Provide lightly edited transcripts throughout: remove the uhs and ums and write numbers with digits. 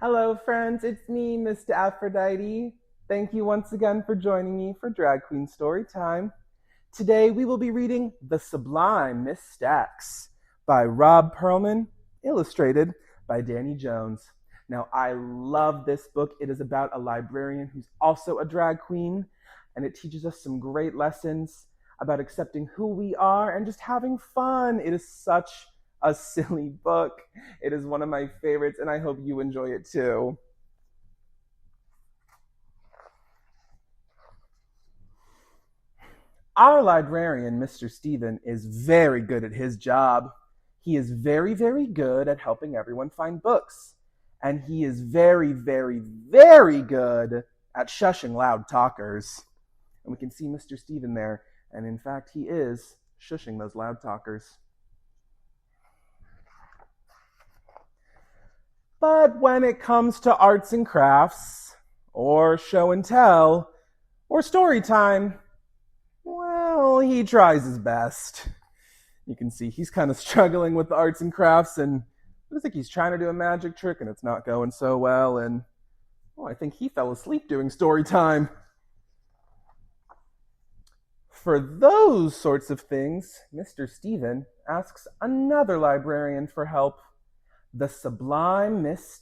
Hello, friends. It's me, Mistah Aphrodite. Thank you once again for joining me for Drag Queen Storytime. Today we will be reading The Sublime Ms by Robb Pearlman, illustrated by Dani Jones. Now, I love this book. It is about a librarian who's also a drag queen, and it teaches us some great lessons about accepting who we are and just having fun. It is such a silly book. It is one of my favorites, and I hope you enjoy it too. Our librarian, Mr. Stephen, is very good at his job. He is very, very good at helping everyone find books. And he is very, very, very good at shushing loud talkers. And we can see Mr. Stephen there, and in fact, he is shushing those loud talkers. But when it comes to arts and crafts, or show and tell, or story time, well, he tries his best. You can see he's kind of struggling with the arts and crafts, and I think he's trying to do a magic trick, and it's not going so well, and I think he fell asleep doing story time. For those sorts of things, Mr. Stephen asks another librarian for help, the Sublime Ms.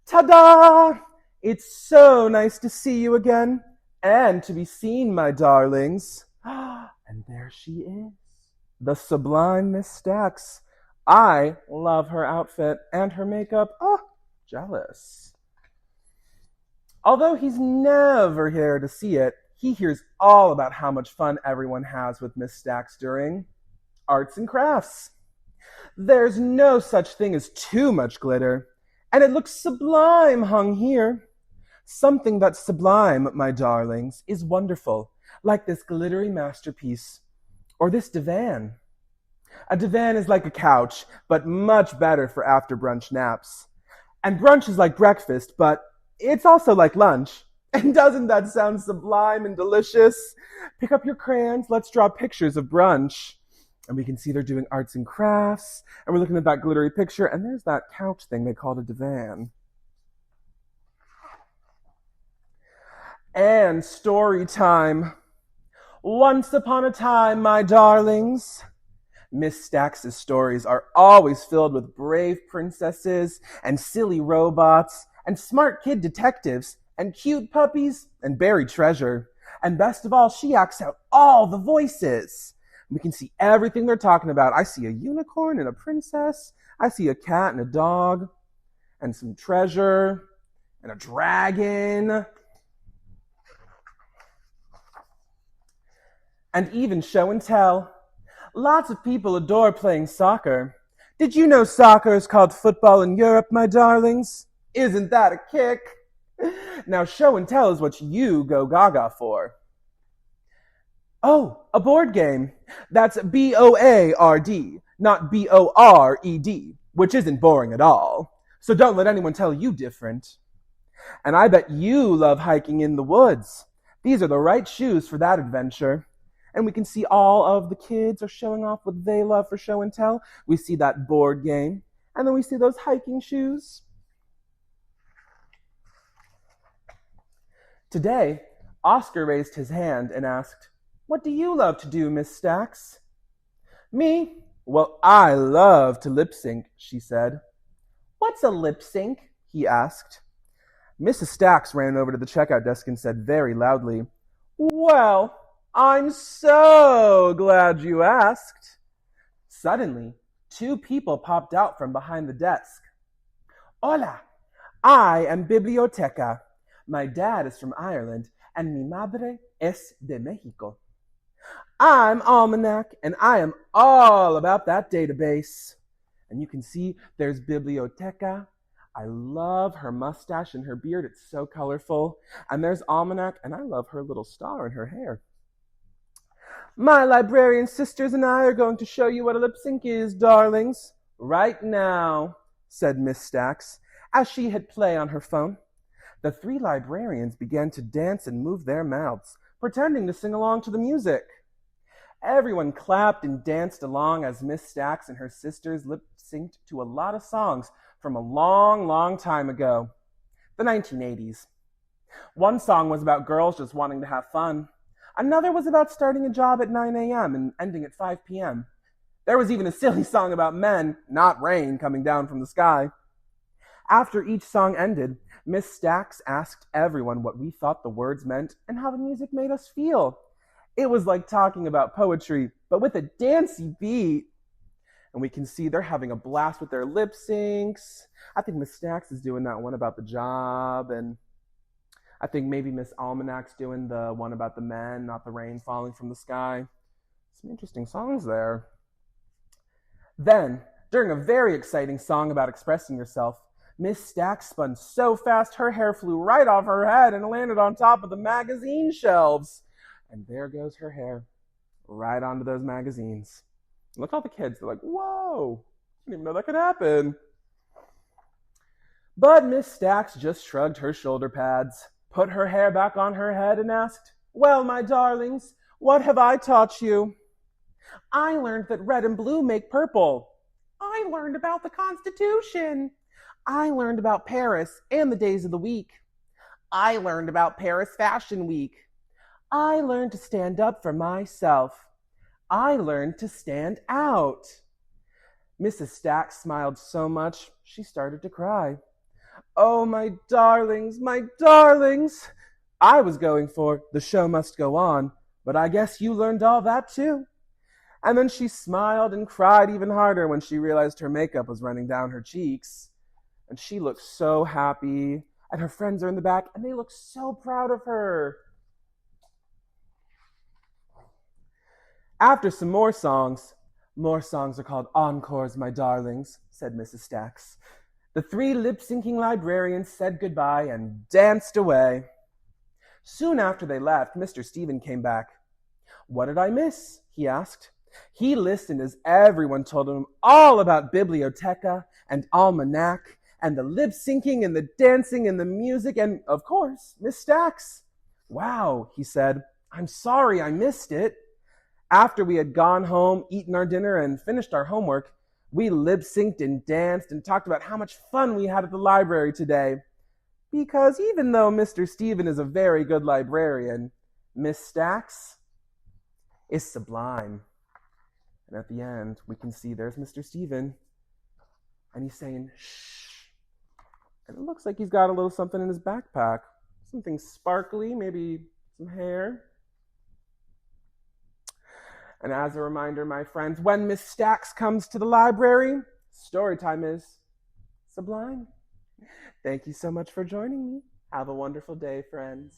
Ta-da! It's so nice to see you again, and to be seen, my darlings. And there she is, the Sublime Ms. I love her outfit and her makeup. Oh, jealous. Although he's never here to see it, he hears all about how much fun everyone has with Miss Stacks during arts and crafts. There's no such thing as too much glitter, and it looks sublime hung here. Something that's sublime, my darlings, is wonderful, like this glittery masterpiece, or this divan. A divan is like a couch, but much better for after brunch naps. And brunch is like breakfast, but it's also like lunch. And doesn't that sound sublime and delicious? Pick up your crayons, let's draw pictures of brunch. And we can see they're doing arts and crafts, and we're looking at that glittery picture, and there's that couch thing they called a divan. And story time. Once upon a time, my darlings. Miss Stacks' stories are always filled with brave princesses and silly robots and smart kid detectives and cute puppies and buried treasure. And best of all, she acts out all the voices. We can see everything they're talking about. I see a unicorn and a princess. I see a cat and a dog and some treasure and a dragon. And even show and tell. Lots of people adore playing soccer. Did you know soccer is called football in Europe, my darlings? Isn't that a kick? Now show and tell is what you go gaga for. Oh, a board game. That's B-O-A-R-D, not B-O-R-E-D, which isn't boring at all. So don't let anyone tell you different. And I bet you love hiking in the woods. These are the right shoes for that adventure. And we can see all of the kids are showing off what they love for show and tell. We see that board game, and then we see those hiking shoes. Today, Oscar raised his hand and asked, "What do you love to do, Miss Stacks?" "Me? Well, I love to lip sync," she said. "What's a lip sync?" he asked. Mrs. Stacks ran over to the checkout desk and said very loudly, "Well, I'm so glad you asked." Suddenly, two people popped out from behind the desk. "Hola, I am Biblioteca. My dad is from Ireland, and mi madre es de Mexico. I'm Almanac, and I am all about that database." And you can see there's Biblioteca. I love her mustache and her beard. It's so colorful. And there's Almanac, and I love her little star in her hair. "My librarian sisters and I are going to show you what a lip sync is, darlings, right now," said Miss Stacks, as she hit play on her phone. The three librarians began to dance and move their mouths, pretending to sing along to the music. Everyone clapped and danced along as Miss Stacks and her sisters lip-synced to a lot of songs from a long, long time ago, the 1980s. One song was about girls just wanting to have fun. Another was about starting a job at 9 a.m. and ending at 5 p.m. There was even a silly song about men, not rain, coming down from the sky. After each song ended, Miss Stacks asked everyone what we thought the words meant and how the music made us feel. It was like talking about poetry, but with a dancey beat. And we can see they're having a blast with their lip syncs. I think Miss Stacks is doing that one about the job, and I think maybe Miss Almanac's doing the one about the men, not the rain falling from the sky. Some interesting songs there. Then, during a very exciting song about expressing yourself, Miss Stacks spun so fast her hair flew right off her head and landed on top of the magazine shelves. And there goes her hair, right onto those magazines. Look at all the kids, they're like, whoa, I didn't even know that could happen. But Miss Stacks just shrugged her shoulder pads, put her hair back on her head, and asked, well, my darlings, what have I taught you? I learned that red and blue make purple. I learned about the Constitution. I learned about Paris and the days of the week. I learned about Paris Fashion Week. I learned to stand up for myself. I learned to stand out. Mrs. Stacks smiled so much, she started to cry. Oh, my darlings, my darlings. I was going for the show must go on, but I guess you learned all that too. And then she smiled and cried even harder when she realized her makeup was running down her cheeks. And she looked so happy, and her friends are in the back, and they look so proud of her. After some more songs are called encores, my darlings, said Mrs. Stacks. The three lip-syncing librarians said goodbye and danced away. Soon after they left, Mr. Stephen came back. What did I miss? He asked. He listened as everyone told him all about Biblioteca and Almanac and the lip-syncing and the dancing and the music and, of course, Miss Stacks. Wow, he said. I'm sorry I missed it. After we had gone home, eaten our dinner, and finished our homework, we lip-synced and danced and talked about how much fun we had at the library today. Because even though Mr. Stephen is a very good librarian, Miss Stacks is sublime. And at the end, we can see there's Mr. Stephen, and he's saying, shh. And it looks like he's got a little something in his backpack. Something sparkly, maybe some hair. And as a reminder, my friends, when Miss Stacks comes to the library, Storytime is sublime. Thank you so much for joining me. Have a wonderful day, friends.